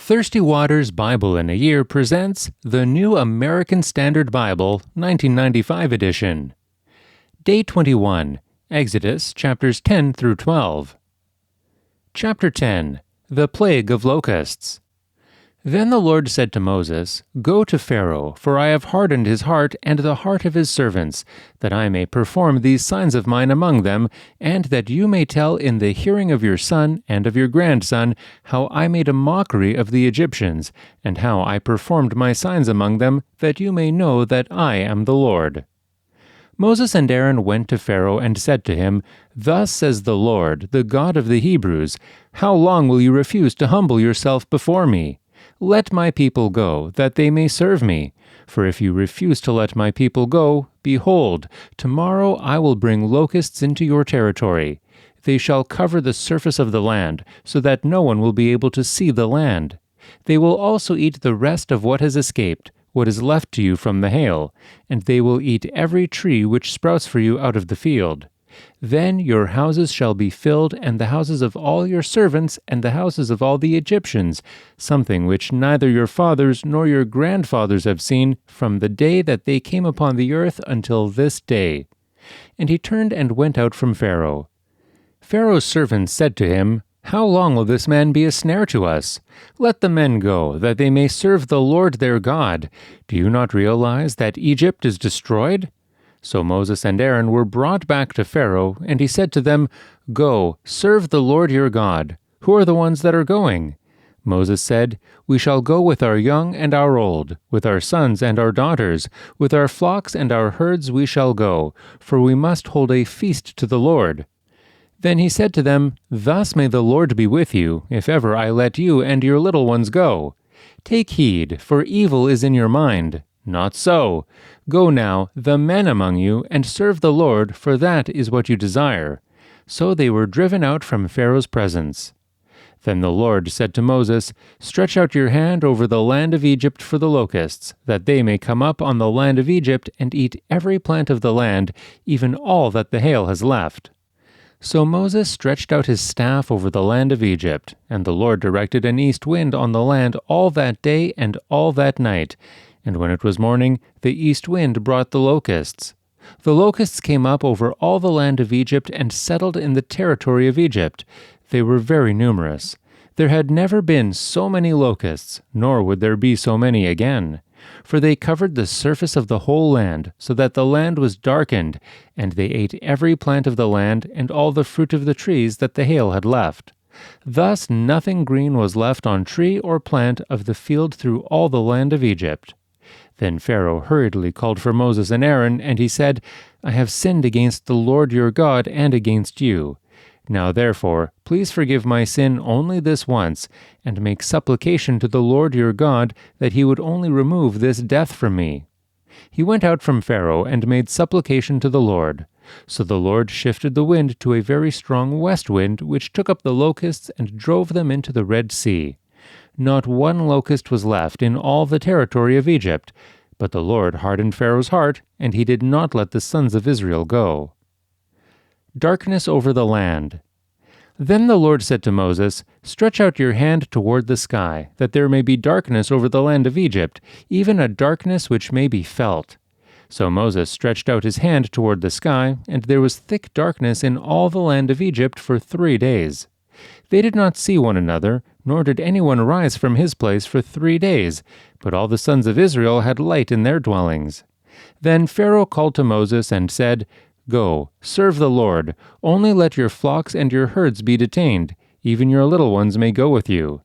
Thirstywater's Bible in a Year presents the New American Standard Bible, 1995 edition. Day 21, Exodus chapters 10 through 12. Chapter 10, The Plague of Locusts. Then the Lord said to Moses, "Go to Pharaoh, for I have hardened his heart and the heart of his servants, that I may perform these signs of mine among them, and that you may tell in the hearing of your son and of your grandson how I made a mockery of the Egyptians, and how I performed my signs among them, that you may know that I am the Lord." Moses and Aaron went to Pharaoh and said to him, "Thus says the Lord, the God of the Hebrews, how long will you refuse to humble yourself before me? Let my people go, that they may serve me. For if you refuse to let my people go, behold, tomorrow I will bring locusts into your territory. They shall cover the surface of the land, so that no one will be able to see the land. They will also eat the rest of what has escaped, what is left to you from the hail, and they will eat every tree which sprouts for you out of the field. Then your houses shall be filled, and the houses of all your servants, and the houses of all the Egyptians, something which neither your fathers nor your grandfathers have seen from the day that they came upon the earth until this day." And he turned and went out from Pharaoh. Pharaoh's servants said to him, "How long will this man be a snare to us? Let the men go, that they may serve the Lord their God. Do you not realize that Egypt is destroyed?" So Moses and Aaron were brought back to Pharaoh, and he said to them, "Go, serve the Lord your God. Who are the ones that are going?" Moses said, "We shall go with our young and our old, with our sons and our daughters, with our flocks and our herds we shall go, for we must hold a feast to the Lord." Then he said to them, "Thus may the Lord be with you, if ever I let you and your little ones go. Take heed, for evil is in your mind. Not so. Go now, the men among you, and serve the Lord, for that is what you desire." So they were driven out from Pharaoh's presence. Then the Lord said to Moses, "Stretch out your hand over the land of Egypt for the locusts, that they may come up on the land of Egypt and eat every plant of the land, even all that the hail has left." So Moses stretched out his staff over the land of Egypt, and the Lord directed an east wind on the land all that day and all that night. And when it was morning, the east wind brought the locusts. The locusts came up over all the land of Egypt and settled in the territory of Egypt. They were very numerous. There had never been so many locusts, nor would there be so many again. For they covered the surface of the whole land, so that the land was darkened, and they ate every plant of the land and all the fruit of the trees that the hail had left. Thus nothing green was left on tree or plant of the field through all the land of Egypt. Then Pharaoh hurriedly called for Moses and Aaron, and he said, "I have sinned against the Lord your God and against you. Now therefore, please forgive my sin only this once, and make supplication to the Lord your God that he would only remove this death from me." He went out from Pharaoh and made supplication to the Lord. So the Lord shifted the wind to a very strong west wind, which took up the locusts and drove them into the Red Sea. Not one locust was left in all the territory of Egypt, but the Lord hardened Pharaoh's heart, and he did not let the sons of Israel go. Darkness over the land. Then the Lord said to Moses, "Stretch out your hand toward the sky, that there may be darkness over the land of Egypt, even a darkness which may be felt." So Moses stretched out his hand toward the sky, and there was thick darkness in all the land of Egypt for 3 days. They did not see one another, nor did anyone rise from his place for 3 days, but all the sons of Israel had light in their dwellings. Then Pharaoh called to Moses and said, "Go, serve the Lord. Only let your flocks and your herds be detained. Even your little ones may go with you."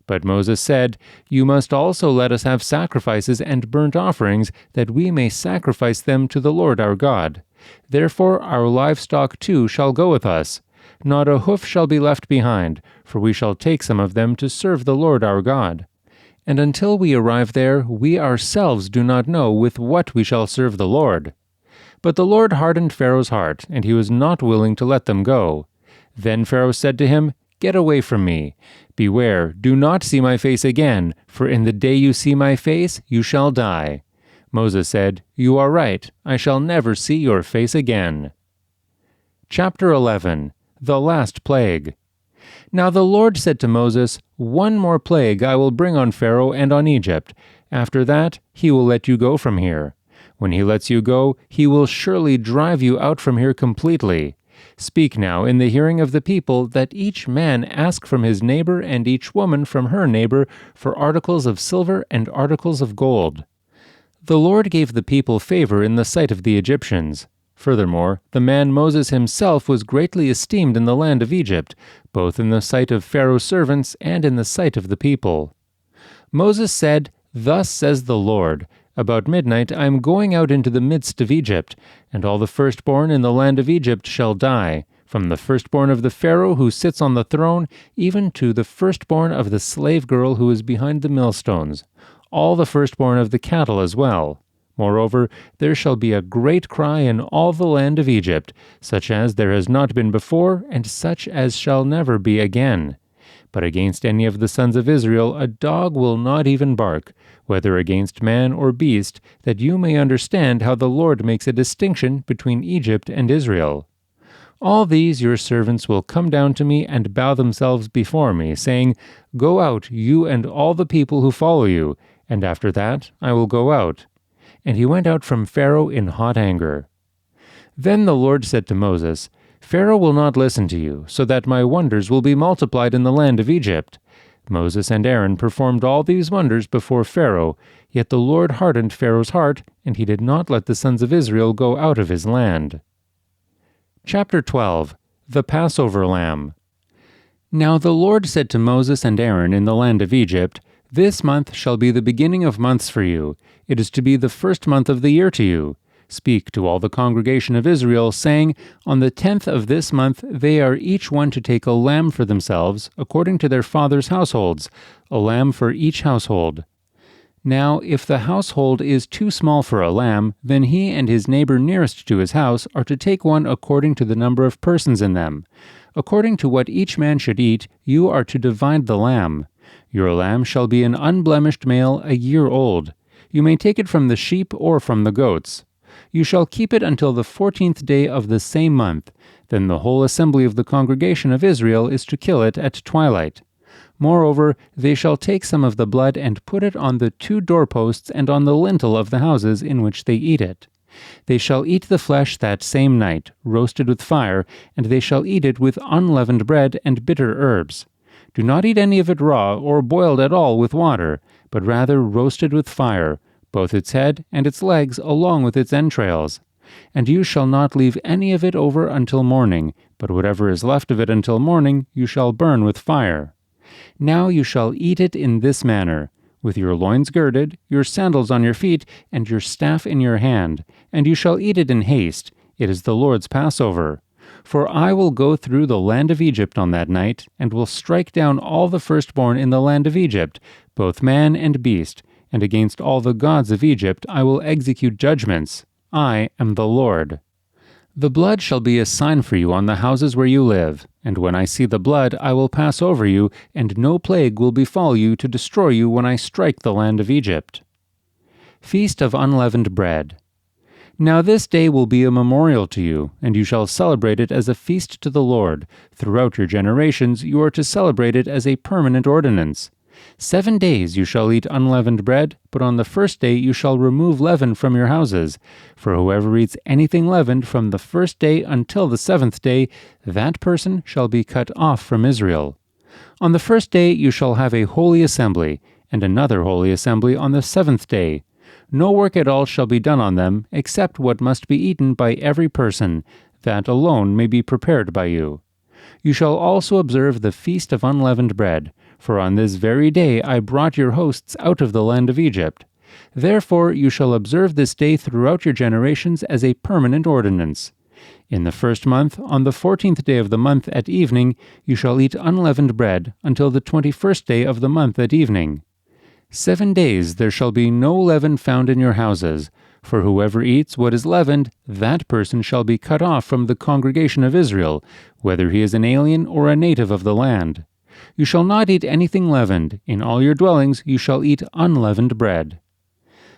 But Moses said, "You must also let us have sacrifices and burnt offerings, that we may sacrifice them to the Lord our God. Therefore our livestock too shall go with us. Not a hoof shall be left behind, for we shall take some of them to serve the Lord our God. And until we arrive there, we ourselves do not know with what we shall serve the Lord." But the Lord hardened Pharaoh's heart, and he was not willing to let them go. Then Pharaoh said to him, "Get away from me. Beware, do not see my face again, for in the day you see my face, you shall die." Moses said, "You are right. I shall never see your face again." Chapter 11. The Last Plague. Now the Lord said to Moses, "One more plague I will bring on Pharaoh and on Egypt. After that, he will let you go from here. When he lets you go, he will surely drive you out from here completely. Speak now in the hearing of the people that each man ask from his neighbor and each woman from her neighbor for articles of silver and articles of gold." The Lord gave the people favor in the sight of the Egyptians. Furthermore, the man Moses himself was greatly esteemed in the land of Egypt, both in the sight of Pharaoh's servants and in the sight of the people. Moses said, "Thus says the Lord, about midnight I am going out into the midst of Egypt, and all the firstborn in the land of Egypt shall die, from the firstborn of the Pharaoh who sits on the throne, even to the firstborn of the slave girl who is behind the millstones, all the firstborn of the cattle as well. Moreover, there shall be a great cry in all the land of Egypt, such as there has not been before, and such as shall never be again. But against any of the sons of Israel a dog will not even bark, whether against man or beast, that you may understand how the Lord makes a distinction between Egypt and Israel. All these your servants will come down to me and bow themselves before me, saying, 'Go out, you and all the people who follow you,' and after that I will go out." And he went out from Pharaoh in hot anger. Then the Lord said to Moses, "Pharaoh will not listen to you, so that my wonders will be multiplied in the land of Egypt." Moses and Aaron performed all these wonders before Pharaoh, yet the Lord hardened Pharaoh's heart, and he did not let the sons of Israel go out of his land. Chapter 12. The Passover Lamb. Now the Lord said to Moses and Aaron in the land of Egypt, "This month shall be the beginning of months for you. It is to be the first month of the year to you. Speak to all the congregation of Israel, saying, On the 10th of this month they are each one to take a lamb for themselves, according to their fathers' households, a lamb for each household. Now, if the household is too small for a lamb, then he and his neighbor nearest to his house are to take one according to the number of persons in them. According to what each man should eat, you are to divide the lamb. Your lamb shall be an unblemished male, a year old. You may take it from the sheep or from the goats. You shall keep it until the 14th day of the same month. Then the whole assembly of the congregation of Israel is to kill it at twilight. Moreover, they shall take some of the blood and put it on the 2 doorposts and on the lintel of the houses in which they eat it. They shall eat the flesh that same night, roasted with fire, and they shall eat it with unleavened bread and bitter herbs. Do not eat any of it raw or boiled at all with water, but rather roasted with fire, both its head and its legs along with its entrails. And you shall not leave any of it over until morning, but whatever is left of it until morning you shall burn with fire. Now you shall eat it in this manner, with your loins girded, your sandals on your feet, and your staff in your hand, and you shall eat it in haste. It is the Lord's Passover. For I will go through the land of Egypt on that night, and will strike down all the firstborn in the land of Egypt, both man and beast, and against all the gods of Egypt I will execute judgments. I am the Lord. The blood shall be a sign for you on the houses where you live, and when I see the blood I will pass over you, and no plague will befall you to destroy you when I strike the land of Egypt. Feast of Unleavened Bread. Now this day will be a memorial to you, and you shall celebrate it as a feast to the Lord. Throughout your generations you are to celebrate it as a permanent ordinance. 7 days you shall eat unleavened bread, but on the first day you shall remove leaven from your houses. For whoever eats anything leavened from the first day until the 7th day, that person shall be cut off from Israel. On the first day you shall have a holy assembly, and another holy assembly on the 7th day. No work at all shall be done on them, except what must be eaten by every person. That alone may be prepared by you. You shall also observe the Feast of Unleavened Bread, for on this very day I brought your hosts out of the land of Egypt. Therefore you shall observe this day throughout your generations as a permanent ordinance. In the first month, on the 14th day of the month at evening, you shall eat unleavened bread until the 21st day of the month at evening. 7 days there shall be no leaven found in your houses, for whoever eats what is leavened, that person shall be cut off from the congregation of Israel, whether he is an alien or a native of the land. You shall not eat anything leavened. In all your dwellings you shall eat unleavened bread.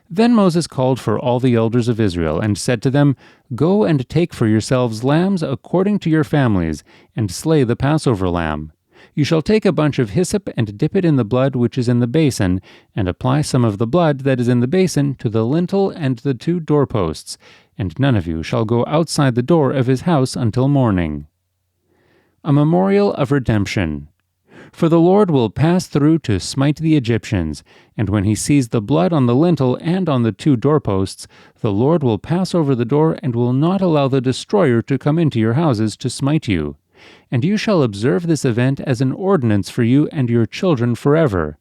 Then Moses called for all the elders of Israel, and said to them, Go and take for yourselves lambs according to your families, and slay the Passover lamb. You shall take a bunch of hyssop and dip it in the blood which is in the basin, and apply some of the blood that is in the basin to the lintel and the 2 doorposts, and none of you shall go outside the door of his house until morning. A memorial of redemption. For the Lord will pass through to smite the Egyptians, and when he sees the blood on the lintel and on the 2 doorposts, the Lord will pass over the door and will not allow the destroyer to come into your houses to smite you. And you shall observe this event as an ordinance for you and your children forever.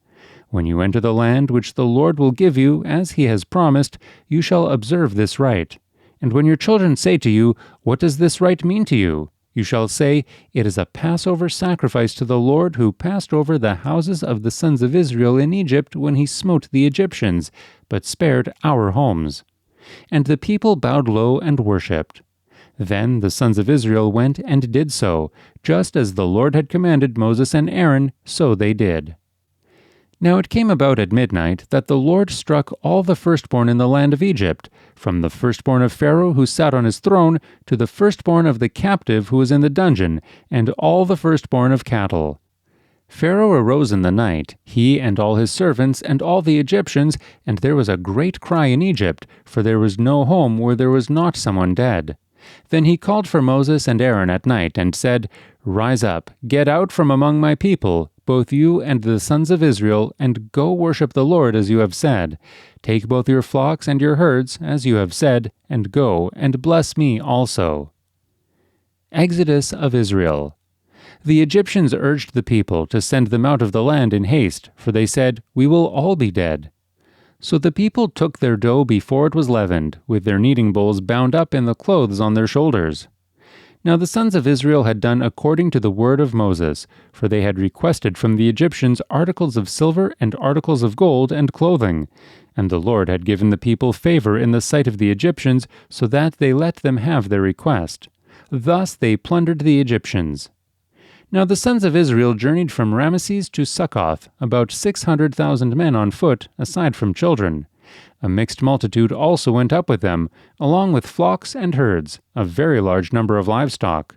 When you enter the land which the Lord will give you, as he has promised, you shall observe this rite. And when your children say to you, "What does this rite mean to you?" you shall say, "It is a Passover sacrifice to the Lord who passed over the houses of the sons of Israel in Egypt when he smote the Egyptians, but spared our homes." And the people bowed low and worshipped. Then the sons of Israel went and did so, just as the Lord had commanded Moses and Aaron, so they did. Now it came about at midnight that the Lord struck all the firstborn in the land of Egypt, from the firstborn of Pharaoh who sat on his throne, to the firstborn of the captive who was in the dungeon, and all the firstborn of cattle. Pharaoh arose in the night, he and all his servants and all the Egyptians, and there was a great cry in Egypt, for there was no home where there was not someone dead. Then he called for Moses and Aaron at night, and said, "Rise up, get out from among my people, both you and the sons of Israel, and go worship the Lord as you have said. Take both your flocks and your herds, as you have said, and go, and bless me also." Exodus of Israel. The Egyptians urged the people to send them out of the land in haste, for they said, "We will all be dead." So the people took their dough before it was leavened, with their kneading bowls bound up in the clothes on their shoulders. Now the sons of Israel had done according to the word of Moses, for they had requested from the Egyptians articles of silver and articles of gold and clothing. And the Lord had given the people favor in the sight of the Egyptians, so that they let them have their request. Thus they plundered the Egyptians. Now the sons of Israel journeyed from Ramesses to Succoth, about 600,000 men on foot, aside from children. A mixed multitude also went up with them, along with flocks and herds, a very large number of livestock.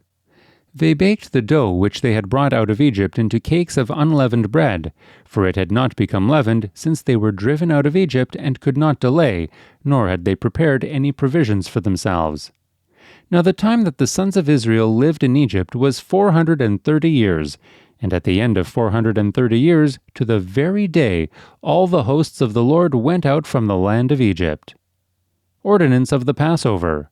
They baked the dough which they had brought out of Egypt into cakes of unleavened bread, for it had not become leavened, since they were driven out of Egypt and could not delay, nor had they prepared any provisions for themselves. Now the time that the sons of Israel lived in Egypt was 430 years, and at the end of 430 years, to the very day, all the hosts of the Lord went out from the land of Egypt. Ordinance of the Passover.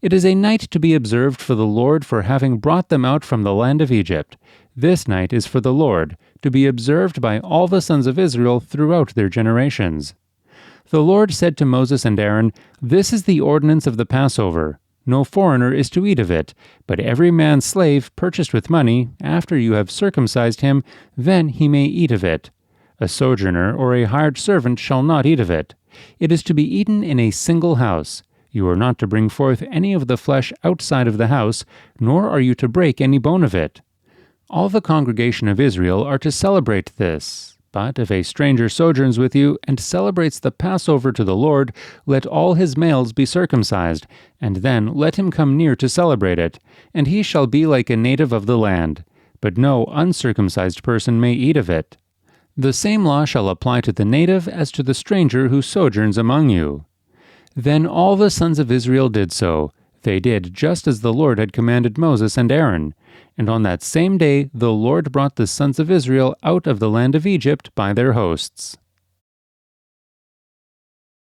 It is a night to be observed for the Lord for having brought them out from the land of Egypt. This night is for the Lord, to be observed by all the sons of Israel throughout their generations. The Lord said to Moses and Aaron, "This is the ordinance of the Passover. No foreigner is to eat of it, but every man's slave purchased with money, after you have circumcised him, then he may eat of it. A sojourner or a hired servant shall not eat of it. It is to be eaten in a single house. You are not to bring forth any of the flesh outside of the house, nor are you to break any bone of it. All the congregation of Israel are to celebrate this. But if a stranger sojourns with you and celebrates the Passover to the Lord, let all his males be circumcised, and then let him come near to celebrate it, and he shall be like a native of the land. But no uncircumcised person may eat of it. The same law shall apply to the native as to the stranger who sojourns among you." Then all the sons of Israel did so. They did just as the Lord had commanded Moses and Aaron. And on that same day the Lord brought the sons of Israel out of the land of Egypt by their hosts.